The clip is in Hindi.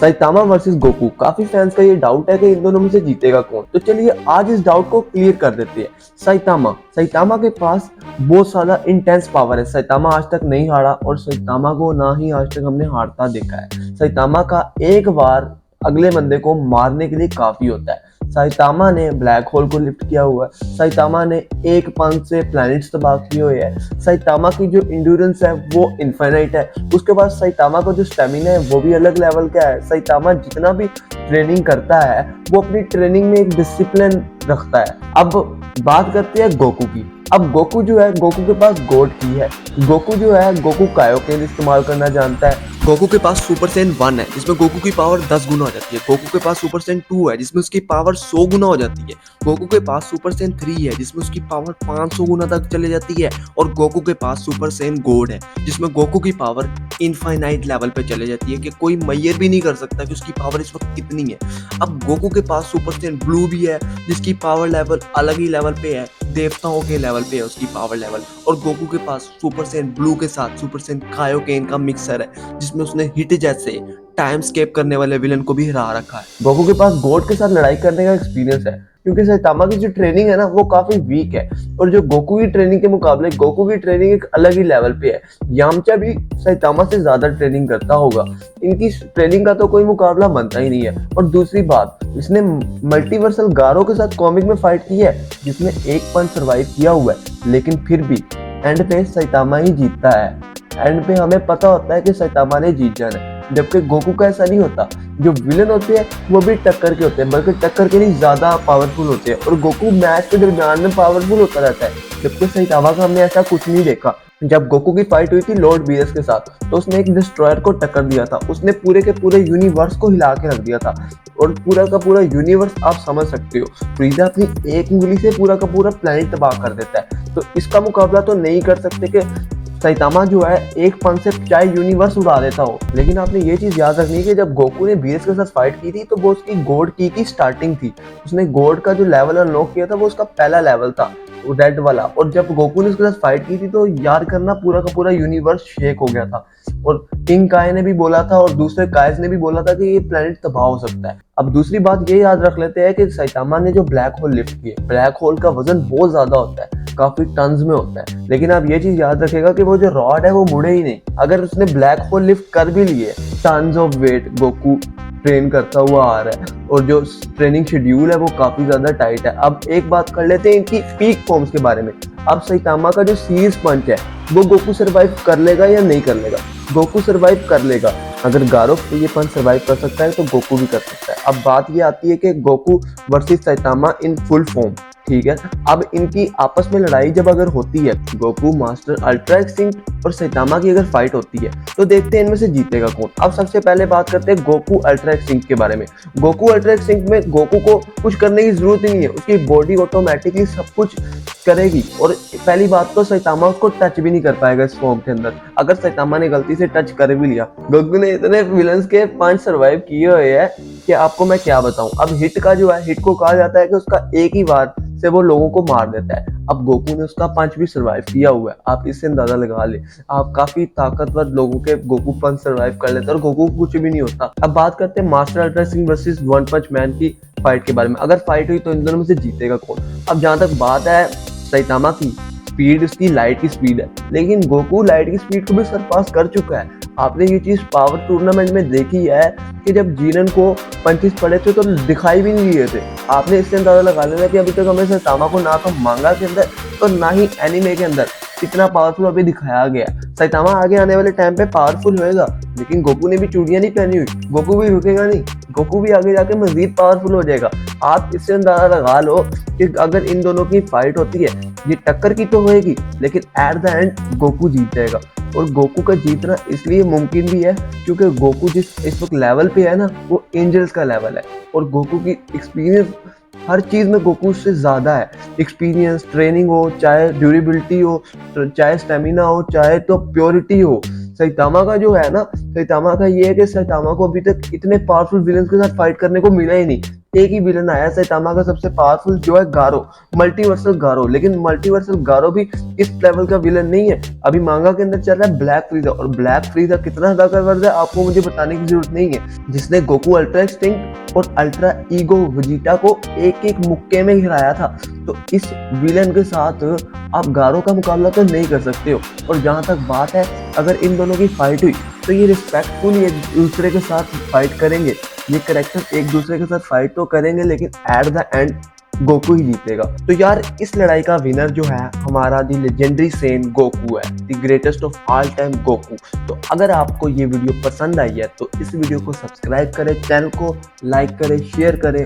Saitama versus Goku. काफी फैंस का ये डाउट है कि इन दोनों में से जीतेगा कौन। तो चलिए आज इस डाउट को क्लियर कर देते हैं। साइतामा साइतामा के पास बहुत ज्यादा इंटेंस पावर है। साइतामा आज तक नहीं हारा और साइतामा को ना ही आज तक हमने हारता देखा है। साइतामा का एक बार अगले बंदे को मारने के लिए काफी होता है। साइतामा ने ब्लैक होल को लिफ्ट किया हुआ है। साइतामा ने एक पंच से प्लैनेट्स तबाह किए हुए हैं। साइतामा की जो इंड्योरेंस है वो इनफाइनाइट है। उसके बाद साइतामा का जो स्टेमिना है वो भी अलग लेवल का है। साइतामा जितना भी ट्रेनिंग करता है वो अपनी ट्रेनिंग में एक डिसिप्लिन रखता है। अब बात करते हैं गोकू की। अब गोकू जो है, गोकू के पास गॉड की है। गोकू जो है, गोकू कायोकेन इस्तेमाल करना जानता है। गोकू के पास सुपर सैयन 1 है जिसमें गोकू की पावर 10 गुना हो जाती है। गोकू के पास सुपर सैयन 2 है जिसमें उसकी पावर 100 गुना हो जाती है। गोकू के पास सुपर सैयन 3 है जिसमें उसकी पावर 500 गुना तक चले जाती है। और गोकू के पास सुपर सैयन गॉड है जिसमें गोकू की पावर इनफाइनाइट लेवल पे चले जाती है कि कोई मैयर भी नहीं कर सकता कि उसकी पावर इस वक्त कितनी है। अब गोकू के पास सुपर सैयन ब्लू भी है जिसकी पावर लेवल अलग ही लेवल पे है, देवताओं के लेवल पे है उसकी पावर लेवल। और गोकू के पास सुपर सैयन ब्लू के साथ सुपर सैयन कायोकेन का मिक्सर है जिसमें उसने हिट जैसे टाइम स्केप करने वाले विलन को भी हरा रखा है। गोकू के पास गॉड के साथ लड़ाई करने का एक्सपीरियंस है क्योंकि साइतामा की जो ट्रेनिंग है ना वो काफी वीक है। और जो गोकू की ट्रेनिंग के मुकाबले गोकू की ट्रेनिंग एक अलग ही लेवल पे है। यामचा भी साइतामा से ज्यादा ट्रेनिंग करता होगा। इनकी ट्रेनिंग का तो कोई मुकाबला बनता ही नहीं है। और दूसरी बात, इसने मल्टीवर्सल गारो के साथ कॉमिक में फाइट की है जिसमें एक पंच सर्वाइव किया हुआ है, लेकिन फिर भी एंड पे साइतामा ही जीतता है। एंड पे हमें पता होता है कि साइतामा ने जीत जाना है, जबकि गोकू का ऐसा नहीं होता। जो विलन होते हैं वो भी टक्कर के होते हैं, बल्कि टक्कर के नहीं ज्यादा पावरफुल होते हैं। और गोकू मैच के दरमियान में पावरफुल होता रहता है, जबकि साइतामा का हमने ऐसा कुछ नहीं देखा। जब गोकू की फाइट हुई थी लॉर्ड बीएस के साथ तो उसने एक डिस्ट्रॉयर को टक्कर दिया था। उसने पूरे के पूरे यूनिवर्स को हिला के रख दिया था। और पूरा का पूरा यूनिवर्स आप समझ सकते हो, फ्रीजा अपनी एक उंगली से पूरा का पूरा प्लेनेट तबाह कर देता है। तो इसका मुकाबला तो नहीं कर सकते कि साइतामा जो है एक पंच से चाहे यूनिवर्स उड़ा देता हो। लेकिन आपने ये चीज याद रखनी है कि जब गोकू ने बीएस के साथ फाइट की थी तो वो उसकी गॉड की स्टार्टिंग थी। उसने गॉड का जो लेवल अनलॉक किया था वो उसका पहला लेवल था, रेड वाला। और जब गोकू ने उसके साथ फाइट की थी तो याद करना पूरा का पूरा यूनिवर्स शेक हो गया था। और किंग काय ने भी बोला था और दूसरे कायज ने भी बोला था कि ये प्लेनेट तबाह हो सकता है। अब दूसरी बात ये याद रख लेते हैं कि साइतामा ने जो ब्लैक होल लिफ्ट किए, ब्लैक होल का वजन बहुत ज्यादा होता है, काफी टन्स में होता है। लेकिन आप ये चीज याद रखेगा कि वो जो रॉड है वो मुड़े ही नहीं। अगर उसने ब्लैक होल लिफ्ट कर भी लिए, tons of weight Goku train करता हुआ आ रहा है और जो ट्रेनिंग शेड्यूल है वो काफी ज्यादा टाइट है। अब एक बात कर लेते हैं इनकी पीक फॉर्म्स के बारे में। अब साइतामा का जो सीरीज पंच है वो गोकू सर्वाइव कर लेगा या नहीं कर लेगा? गोकू सर्वाइव कर लेगा। अगर गारो ये पंच सर्वाइव कर सकता है तो गोकू भी कर सकता है। अब बात ये आती है कि Goku versus Saitama in full form, ठीक है। अब इनकी आपस में लड़ाई जब अगर होती है, गोकू मास्टर अल्ट्रा एक्सटिंक्ट और साइतामा की अगर फाइट होती है तो देखते हैं इनमें से जीतेगा कौन। अब सबसे पहले बात करते हैं गोकू अल्ट्रा एक्सटिंक्ट के बारे में। गोकू अल्ट्रा एक्सटिंक्ट में गोकू को कुछ करने की जरूरत ही नहीं है, उसकी बॉडी ऑटोमेटिकली सब कुछ करेगी। और पहली बात तो साइतामा उसको टच भी नहीं कर पाएगा इस फॉर्म के अंदर। अगर साइतामा ने गलती से टच कर भी लिया, गोकू ने इतने विलन्स के 5 सर्वाइव किए हुए हैं कि आपको मैं क्या बताऊं। अब हिट का जो है, हिट को कहा जाता है कि उसका एक ही बार से वो लोगों को मार देता है। अब गोकू ने उसका पंच भी सर्वाइव किया हुआ है, आप इससे अंदाजा लगा ले। आप काफी ताकतवर लोगों के गोकू पंच सर्वाइव कर लेते हैं और गोकू को कुछ भी नहीं होता। अब बात करते हैं master ultra Singh versus one punch man की फाइट के बारे में। अगर फाइट हुई तो इन दोनों में से जीतेगा कौन? अब जहां तक बात है साइतामा की स्पीड, उसकी लाइट की स्पीड है, लेकिन गोकू लाइट की स्पीड को भी सरपास कर चुका है। आपने ये चीज पावर टूर्नामेंट में देखी है कि जब जीनन को पंचेस पड़े थे तो दिखाई भी नहीं दिए थे। आपने इससे अंदाजा लगा लेना कि अभी तक हमें साइतामा को ना तो मांगा के अंदर तो ना ही एनिमे के अंदर कितना पावरफुल अभी दिखाया गया। साइतामा आगे आने वाले टाइम पे पावरफुल होएगा, लेकिन गोकू ने भी चूड़ियां नहीं पहनी हुई, गोकू भी रुकेगा नहीं, गोकू भी आगे जाके मजीद पावरफुल हो जाएगा। आप इससे अंदाजा लगा लो कि अगर इन दोनों की फाइट होती है, ये टक्कर की तो होएगी, लेकिन एट द एंड गोकू जीत जाएगा। और गोकू का जीतना इसलिए मुमकिन भी है क्योंकि गोकू जिस इस वक्त लेवल पे है ना वो एंजल्स का लेवल है। और गोकू की एक्सपीरियंस हर चीज में गोकू से ज्यादा है। एक्सपीरियंस, ट्रेनिंग हो, चाहे ड्यूरेबिलिटी हो, चाहे स्टेमिना हो, चाहे तो प्योरिटी हो, सैतामा का जो है ना, सैतामा का ये है कि सैतामा को अभी तक इतने पावरफुल विलन के साथ फाइट करने को मिला ही नहीं। एक ही विलन आया सैतामा का सबसे पावरफुल, जो है गारो, मल्टीवर्सल गारो। लेकिन मल्टीवर्सल गारो भी इस लेवल का विलन नहीं है। अभी मांगा के अंदर चल रहा है ब्लैक फ्रीजा, और ब्लैक फ्रीजा कितना ताकतवर है आपको मुझे बताने की जरूरत नहीं है, जिसने गोकू अल्ट्रा एक्सटिंक्ट और अल्ट्रा ईगो वेजिटा को एक एक मुक्के में हिराया था। तो इस विलन के साथ आप गारो का मुकाबला तो नहीं कर सकते हो। और जहाँ तक बात है, अगर इन दोनों की फाइट हुई तो ये रिस्पेक्टफुली एक दूसरे के साथ फाइट करेंगे। ये कैरेक्टर एक दूसरे के साथ फाइट तो करेंगे, लेकिन एट द एंड गोकू ही जीतेगा। तो यार इस लड़ाई का विनर जो है हमारा दी लेजेंडरी सेन गोकू है, the greatest of all time Goku. तो अगर आपको ये वीडियो पसंद आई है तो इस वीडियो को सब्सक्राइब करें, चैनल को लाइक करें, शेयर करें।